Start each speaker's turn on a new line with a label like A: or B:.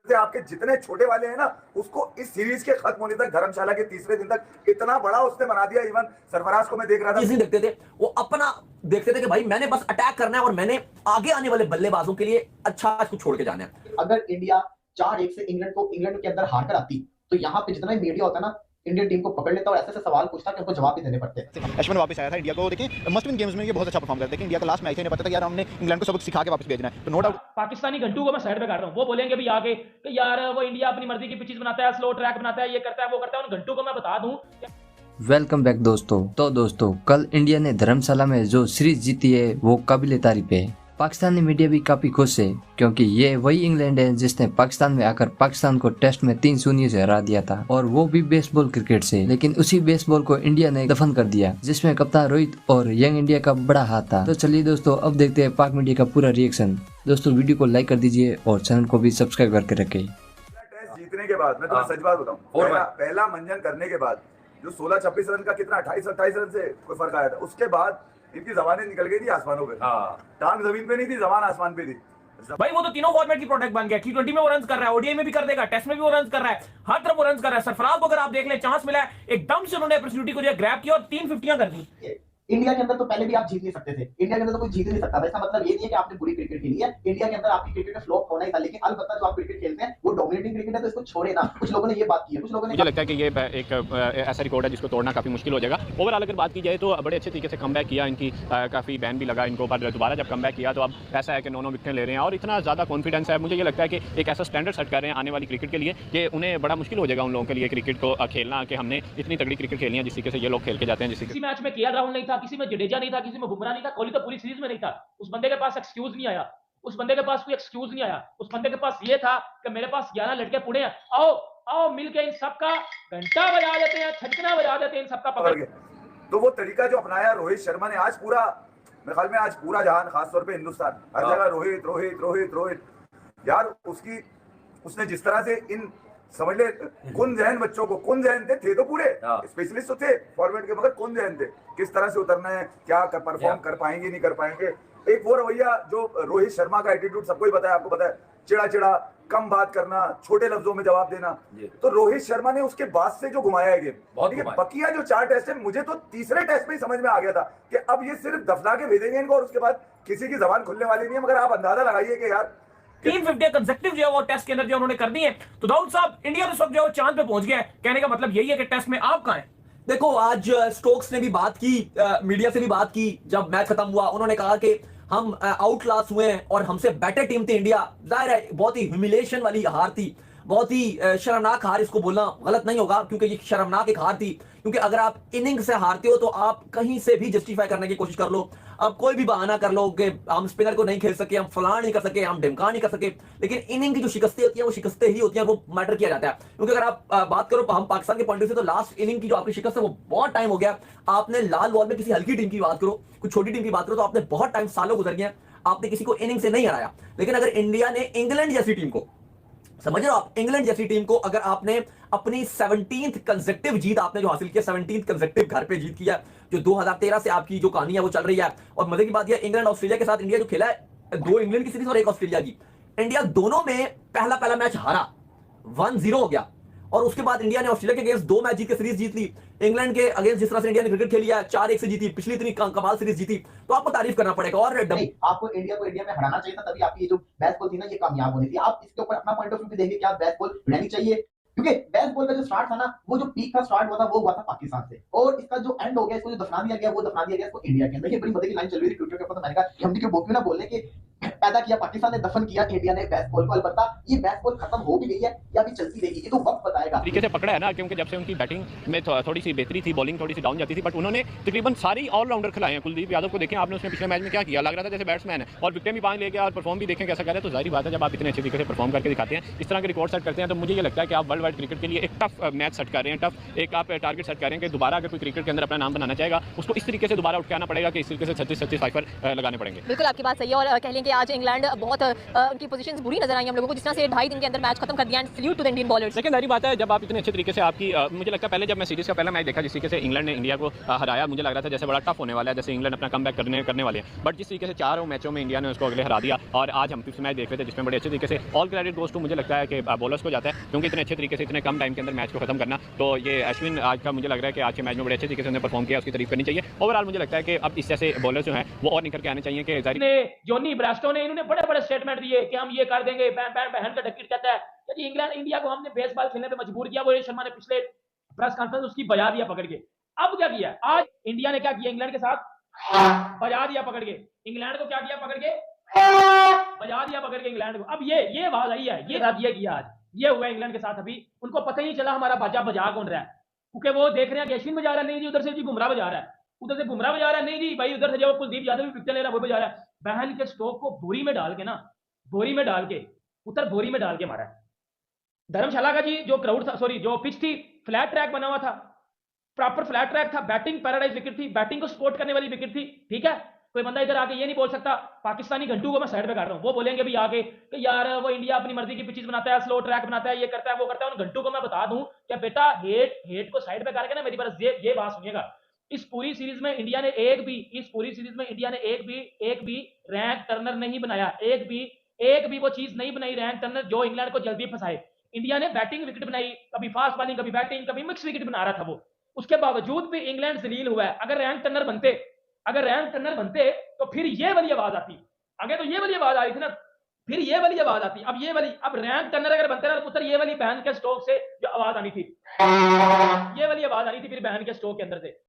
A: से आपके जितने छोटे वाले हैं ना, उसको इस सीरीज के खत्म होने तक, धर्मशाला के तीसरे दिन तक इतना बड़ा उसने बना दिया। इवन सरफराज को मैं देख रहा था,
B: नहीं देखते थे, वो अपना देखते थे कि भाई मैंने बस अटैक करना है और मैंने आगे आने वाले बल्लेबाजों के लिए अच्छा कुछ छोड़ के जाना है।
C: अगर इंडिया 4-1 से इंग्लैंड के अंदर हार कर आती, तो यहाँ पे जितना मीडिया होता है ना, इंडियन टीम को पकड़ लेता और ऐसे सवाल पूछता कि उनको जवाब भी देने पड़ते हैं।
D: अश्विन वापस आया था इंडिया को, देखें मस्ट विन गेम्स में ये बहुत अच्छा परफॉर्म करते हैं। इंडिया का लास्ट मैच है, पता था यार हमने इंग्लैंड को सबक सिखा के वापस भेजना है, तो नो डाउट
E: पाकिस्तानी घंटू को मैं साइड पे काट रहा हूं। वो बोलेंगे भी आगे कि यार वो इंडिया अपनी मर्जी की पिचेस बनाता है, स्लो ट्रैक बनाता है, ये करता है वो करता है। उन घंटू को मैं बता दूं,
F: वेलकम बैक दोस्तों। तो दोस्तों कल इंडिया ने धर्मशाला में जो सीरीज जीती है वो काबिले तारीफ है। पाकिस्तानी मीडिया भी काफी खुश है क्योंकि ये वही इंग्लैंड है जिसने पाकिस्तान में आकर पाकिस्तान को टेस्ट में 3-0 से हरा दिया था, और वो भी बेसबॉल क्रिकेट से। लेकिन उसी बेसबॉल को इंडिया ने दफन कर दिया, जिसमें कप्तान रोहित और यंग इंडिया का बड़ा हाथ था। तो चलिए दोस्तों अब देखते हैं पाक मीडिया का पूरा रिएक्शन। दोस्तों वीडियो को लाइक कर दीजिए और चैनल को भी सब्सक्राइब करके रखें।
A: टेस्ट जीतने के बाद मैं तुम्हें सच बात बताऊं, पहला मंजन करने के बाद जो 16-26 रन का कितना 28-28 रन से कोई फर्क आया था, उसके बाद इनकी जबानें निकल गई थी आसमानों पे। टांग जमीन पे नहीं थी, जबान आसमान पे थी।
E: भाई वो तो तीनों फॉर्मेट की प्रोडक्ट बन गया। T20 में वो रन कर रहा है, ओडीआई में भी कर देगा, टेस्ट में भी वो रन कर रहा है, हर तरफ वो रन कर रहा है। सरफराज को अगर आप देख ले, चांस मिला है, एकदम से उन्होंने अपॉर्चुनिटी को जो ग्रैब किया और 3 50 कर दी।
C: इंडिया के अंदर तो पहले भी आप जीत नहीं सकते थे, इंडिया के अंदर तो कोई जीत नहीं सकता था। इसका मतलब ये नहीं है कि आपने बुरी क्रिकेट खेली है, इंडिया के अंदर आपकी क्रिकेट में फ्लॉप होना ही था। लेकिन अलबत्ता जो आप क्रिकेट खेलते हैं वो डोमिनेटिंग क्रिकेट है, तो इसको छोड़े ना। कुछ लोगों ने ये बात की है, कुछ लोगों ने
D: मुझे लगता है कि ये एक ऐसा रिकॉर्ड है जिसको तोड़ना काफ़ी मुश्किल हो जाएगा। ओवरऑल अगर बात की जाए तो बड़े अच्छे तरीके से कमबैक किया, इनकी काफ़ी बैन भी लगा इनको, पर दोबारा जब कमबैक किया तो अब ऐसा है कि 9 विकेटें ले रहे हैं और इतना ज़्यादा कॉन्फिडेंस है। मुझे ये लगता है कि एक ऐसा स्टैंडर्ड सेट कर रहे हैं आने वाली क्रिकेट के लिए कि उन्हें बड़ा मुश्किल हो जाएगा उन लोगों के लिए क्रिकेट को खेलना, कि हमने इतनी तगड़ी क्रिकेट खेलनी है जिस तरीके से ये लोग खेल के जाते हैं।
E: किसी मैच में केएल राहुल नहीं था, किसी में जडेजा नहीं था, किसी में बुमराह नहीं था, कोहली तो पूरी सीरीज में नहीं था। उस बंदे के पास एक्सक्यूज नहीं आया, उस बंदे के पास कोई एक्सक्यूज नहीं आया। उस बंदे के पास ये था कि मेरे पास 11 लड़के पुणे हैं, आओ आओ मिलके इन सबका घंटा बजा देते हैं, छटकना बजा देते हैं, इन सबका पकड़ के।
A: तो वो तरीका जो अपनाया रोहित शर्मा ने, आज पूरा मेरे ख्याल में आज पूरा जहान, खासतौर पे हिंदुस्तान, हर जगह रोहित रोहित रोहित रोहित। यार उसने जिस तरह से इन समझ ले कौन जहन बच्चों को, कौन जहन थे तो पूरे स्पेशलिस्ट तो थे फॉरवर्ड के, मगर कौन जहन थे, किस तरह से उतरना है, क्या परफॉर्म कर पाएंगे नहीं कर पाएंगे। एक वो रवैया जो रोहित शर्मा का एटीट्यूड सबको ही पता है, आपको पता है, चिड़ा चिड़ा, कम बात करना, छोटे लफ्जों में जवाब देना। तो रोहित शर्मा ने उसके बाद से जो घुमाया है गेम, ठीक है, बकिया जो 4 टेस्ट है, मुझे तो तीसरे टेस्ट में ही समझ में आ गया था कि अब ये सिर्फ दफना के भेजेंगे इनको और उसके बाद किसी की जबान खुलने वाली नहीं है। मगर आप अंदाजा लगाइए कि यार
E: 350 कंसेक्टिव जो है वो टेस्ट के अंदर जो उन्होंने कर दी है। तो दाऊद साहब, इंडिया इस वक्त जो चांद पे पहुंच गया है। कहने का मतलब यही है कि टेस्ट में आप कहां हैं?
B: देखो आज स्टोक्स ने भी बात की, मीडिया से भी बात की। जब मैच खत्म हुआ उन्होंने कहा कि हम आउट क्लास हुए हैं और हमसे बेटर टीम थी इंडिया। जाहिर है बहुत ही ह्यूमिलेशन वाली हार थी, बहुत ही शर्मनाक हार। इसको बोलना गलत नहीं होगा क्योंकि ये शर्मनाक एक हार थी। क्योंकि अगर आप इनिंग से हारते हो तो आप कहीं से भी जस्टिफाई करने की कोशिश कर लो, अब कोई भी बहाना कर लो कि हम स्पिनर को नहीं खेल सके, हम फलां नहीं कर सके, हम ढिमका नहीं कर सके। लेकिन इनिंग की जो शिकस्तें होती हैं वो शिकस्तें ही होती हैं, वो मैटर किया जाता है। क्योंकि अगर आप बात करो हम पाकिस्तान के पॉइंट ऑफ व्यू से, तो लास्ट इनिंग की जो आपकी शिकस्त है वो बहुत टाइम हो गया। आपने लाल बॉल में किसी हल्की टीम की बात करो, कुछ छोटी टीम की बात करो, तो आपने बहुत टाइम, सालों गुजर गए, आपने किसी को इनिंग से नहीं हराया। लेकिन अगर इंडिया ने इंग्लैंड जैसी टीम को, समझ रहे हो आप, इंग्लैंड जैसी टीम को अगर आपने अपनी 17th कंसेक्टिव जीत आपने जो हासिल किया, 17th कंसेक्टिव घर पे जीत किया, जो 2013 से आपकी जो कहानी है वो चल रही है। और मजे की बात यह, इंग्लैंड ऑस्ट्रेलिया के साथ इंडिया जो खेला है, 2 इंग्लैंड की सीरीज और 1 ऑस्ट्रेलिया की, इंडिया दोनों में पहला मैच हारा, 1-0 हो गया। और उसके बाद इंडिया ने ऑस्ट्रेलिया के अगेंस्ट 2 मैच जीत के सीरीज जीत ली। इंग्लैंड के अगेंस्ट जिस तरह से इंडिया ने क्रिकेट खेली है, 4-1 से जीती, पिछली इतनी कमाल सीरीज जीती, तो आपको तारीफ करना पड़ेगा। और
C: आपको इंडिया को इंडिया में हराना चाहिए था, तभी आपकी ये जो बैट बॉल थी ना ये कामयाब होनी थी। आप इसके ऊपर अपना पॉइंट ऑफ व्यू भी देंगे कि आप बैट बॉल रहनी चाहिए, क्योंकि बैट बॉल का जो स्टार्ट था ना, वो जो पीक का स्टार्ट हुआ था वो हुआ था पाकिस्तान से, और इसका जो एंड हो गया, इसको जो दफना दिया गया वो दफना दिया गया इसको इंडिया के अंदर। ये बड़ी मजे की लाइन चल रही थी ट्विटर के ऊपर, तो मैंने कहा हम भी क्यों ना बोलने के पैदा किया पाकिस्तान ने, दफन किया इंडिया ने बैट बॉल को। अलबत्ता ये बैट बॉल खत्म हो भी गई है या भी चलती रहेगी, ये तो वक्त बताएगा।
D: तरीके से पकड़ा है ना, क्योंकि जब से उनकी बैटिंग में थोड़ी सी बेहतरी थी, बॉलिंग थोड़ी सी डाउन जाती थी, बट उन्होंने तकरीबन सारी ऑलराउंडर खिलाए हैं। कुलदीप यादव को देखें आपने, उसने पिछले मैच में क्या किया, लग रहा था जैसे बैट्समैन है, और विकेट भी 5 ले गया और परफॉर्म भी देखें कैसा कर रहे हैं। तो जाहिर बात है जब आप इतने अच्छे तरीके से परफॉर्म करके दिखाते हैं, इस तरह के रिकॉर्ड सेट करते हैं, तो मुझे ये लगता है कि आप वर्ल्ड वाइड क्रिकेट के लिए एक टफ मैच सेट कर रहे हैं, टफ एक आप टारगेट सेट कर रहे हैं कि दोबारा अगर कोई क्रिकेट के अंदर अपना नाम बनाना चाहेगा, उसको इस तरीके से दोबारा उठ के आना पड़ेगा कि इस तरीके से 36 फाइफर लगाने पड़ेंगे।
G: बिल्कुल आपकी बात सही है, और कह लें कि आज इंग्लैंड बहुत उनकी पोजीशंस बुरी नजर आई हम लोगों को, जिस तरह से 2.5 दिन के अंदर मैच खत्म कर दिया। And salute to the Indian bowlers.
D: लेकिन जारी बात है जब आप इतने अच्छे तरीके से आपकी मुझे लगता है पहले जब मैं सीरीज का पहला मैच देखा जिस तरीके से इंग्लैंड ने इंडिया को हराया, मुझे लग रहा था जैसे बड़ा टफ होने वाला है, जैसे इंग्लैंड अपना कमबैक करने वाले हैं। बट जिस तरीके से 4 मैचों में इंडिया ने उसको अगले हरा दिया और आज हम 5th मैच देख रहे थे जिसमें बड़े अच्छे तरीके से ऑल क्रेडिट गोज़ टू मुझे लगता है कि बॉलर्स को जाता है, क्योंकि इतने अच्छे तरीके से इतने कम टाइम के अंदर मैच को खत्म करना। तो ये अश्विन आज का मुझे लग रहा है कि आज के मैच में बड़े अच्छे तरीके से उन्होंने परफॉर्म किया, उसकी तारीफ करनी चाहिए। ओवरऑल मुझे लगता है कि अब इस जैसे बॉलर्स जो हैं वो और निकल के आने चाहिए कि जारी
E: जॉनी ब्रास्टो ने इन्होंने बड़े बड़े स्टेटमेंट दिए कि हम ये कर देंगे, बहन का डकिट कहता है कि इंग्लैंड इंडिया को हमने बेसबॉल खेलने पे मजबूर किया। रोहित शर्मा ने पिछले प्रेस कॉन्फ्रेंस उसकी बजा दिया पकड़ के। अब क्या किया आज इंडिया ने, क्या किया इंग्लैंड के साथ, बजा दिया पकड़ के। इंग्लैंड को क्या किया पकड़ के, बजा दिया पकड़ के इंग्लैंड को। अब ये आवाज आई है, ये किया आज, ये हुआ इंग्लैंड के साथ। अभी उनको पता ही नहीं चला हमारा बाजा बजा कौन रहा है, क्योंकि वो देख रहे हैं कि अश्विन बजा रहा है, नहीं जी उधर से जी बुमराह बजा रहा है, उधर से बुमराह बजा रहा है, नहीं जी भाई उधर से जो कुलदीप यादव भी विकेट ले रहा है वो बजा रहा है। बहन के स्टोक को बोरी में डाल के ना, बोरी में डाल के मारा है। धर्मशाला का जी जो क्राउड था, सॉरी जो पिच थी, फ्लैट ट्रैक बना हुआ था, प्रॉपर फ्लैट ट्रैक था, बैटिंग पैराडाइज विकेट थी, बैटिंग को सपोर्ट करने वाली विकेट थी। ठीक है, कोई बंदा इधर आके ये नहीं बोल सकता पाकिस्तानी घंटू को मैं साइड पे कर रहा हूं। वो बोलेंगे भी आगे कि यार वो इंडिया अपनी मर्जी की पिचेस बनाता है, स्लो ट्रैक बनाता है, ये करता है वो करता है। उन घंटू को मैं बता दूं कि बेटा हेट को साइड पे करके ना मेरी बात ये बात सुनिएगा। इस पूरी सीरीज में इंडिया ने एक भी रैंक टर्नर नहीं बनाया, एक भी वो चीज नहीं बनाई रैंक टर्नर जो इंग्लैंड को जल्दी फंसाए। इंडिया ने बैटिंग विकेट बनाई, कभी फास्ट बॉलिंग, कभी बैटिंग, कभी मिक्स विकेट बना रहा था वो। उसके बावजूद भी इंग्लैंड जलील हुआ है। अगर रैंक टर्नर बनते तो फिर ये वाली आवाज आती। आगे तो ये वाली आवाज आ रही थी ना, फिर ये वाली आवाज आती। अब रैंक टर्नर अगर बनते ना पुत्र, ये वाली बहन के स्ट्रोक से जो आवाज आनी थी, ये वाली आवाज आनी थी फिर बहन के स्ट्रोक के अंदर से।